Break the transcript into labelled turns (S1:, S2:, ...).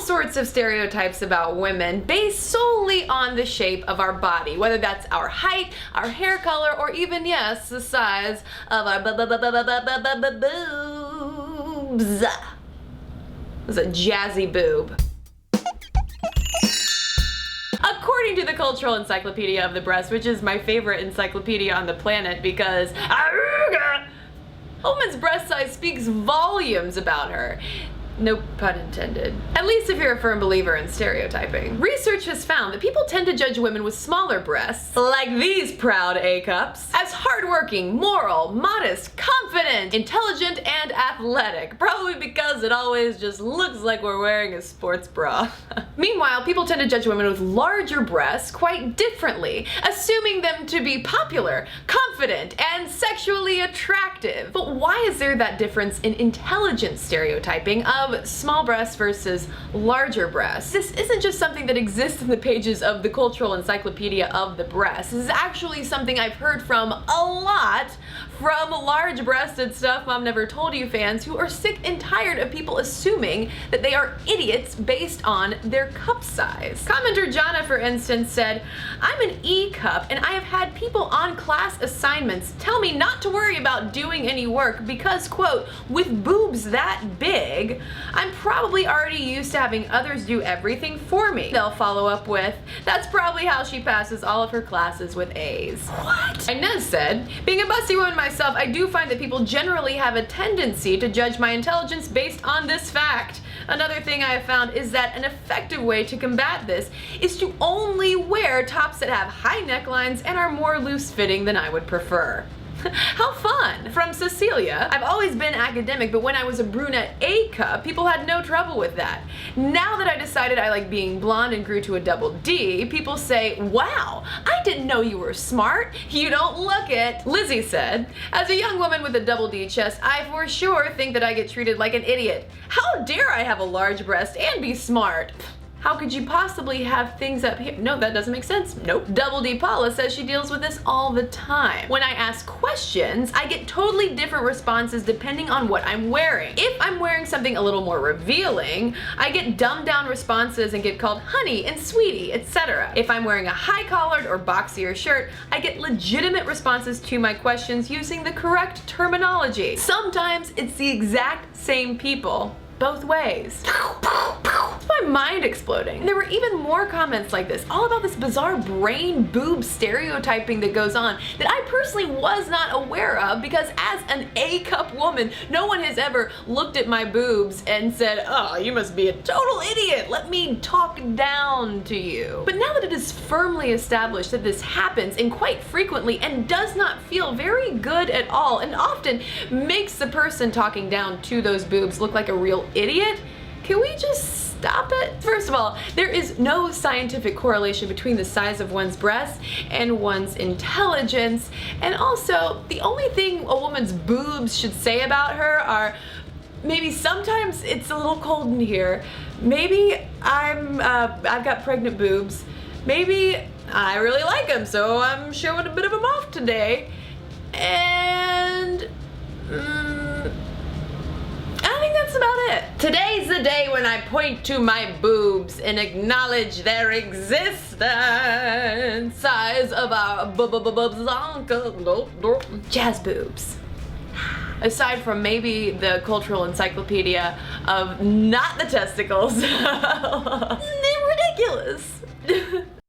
S1: sorts of stereotypes about women based solely on the shape of our body, whether that's our height, our hair color, or even, yes, the size of our boobs. It's a jazzy boob. According to the Cultural Encyclopedia of the Breast, which is my favorite encyclopedia on the planet because a woman's breast size speaks volumes about her. No pun intended. At least if you're a firm believer in stereotyping. Research has found that people tend to judge women with smaller breasts, like these proud A-cups, as hardworking, moral, modest, confident, intelligent, and athletic. Probably because it always just looks like we're wearing a sports bra. Meanwhile, people tend to judge women with larger breasts quite differently, assuming them to be popular, confident, and sexually attractive. But why is there that difference in intelligence stereotyping of small breasts versus larger breasts? This isn't just something that exists in the pages of the Cultural Encyclopedia of the Breast. This is actually something I've heard from a lot from large-breasted Stuff Mom Never Told You fans who are sick and tired of people assuming that they are idiots based on their cup size. Commenter Jana, for instance, said, "I'm an E cup and I have had people on class assignments tell me not to worry about doing any work because, quote, with boobs that big, I'm probably already used to having others do everything for me." They'll follow up with, "That's probably how she passes all of her classes with A's." What? Inez said, "Being a busty woman myself, I do find that people generally have a tendency to judge my intelligence based on this fact. Another thing I have found is that an effective way to combat this is to only wear tops that have high necklines and are more loose-fitting than I would prefer." How fun! From Cecilia, "I've always been academic, but when I was a brunette A cup, people had no trouble with that. Now that I decided I like being blonde and grew to a double D, people say, wow, I didn't know you were smart. You don't look it." Lizzie said, "As a young woman with a double D chest, I for sure think that I get treated like an idiot. How dare I have a large breast and be smart? How could you possibly have things up here?" No, that doesn't make sense. Nope. Double D Paula says she deals with this all the time. "When I ask questions, I get totally different responses depending on what I'm wearing. If I'm wearing something a little more revealing, I get dumbed down responses and get called honey and sweetie, etc. If I'm wearing a high collared or boxier shirt, I get legitimate responses to my questions using the correct terminology. Sometimes it's the exact same people, both ways." My mind exploding. There were even more comments like this, all about this bizarre brain boob stereotyping that goes on that I personally was not aware of because as an A-cup woman, no one has ever looked at my boobs and said, "Oh, you must be a total idiot. Let me talk down to you." But now that it is firmly established that this happens and quite frequently and does not feel very good at all and often makes the person talking down to those boobs look like a real idiot, can we just stop it? First of all, there is no scientific correlation between the size of one's breasts and one's intelligence, and also the only thing a woman's boobs should say about her are maybe sometimes it's a little cold in here, maybe I've got pregnant boobs, maybe I really like them so I'm showing a bit of them off today, and I think that's about it. Today's the day when I point to my boobs and acknowledge their existence. Size of our jazz boobs. Aside from maybe the Cultural Encyclopedia of not the testicles.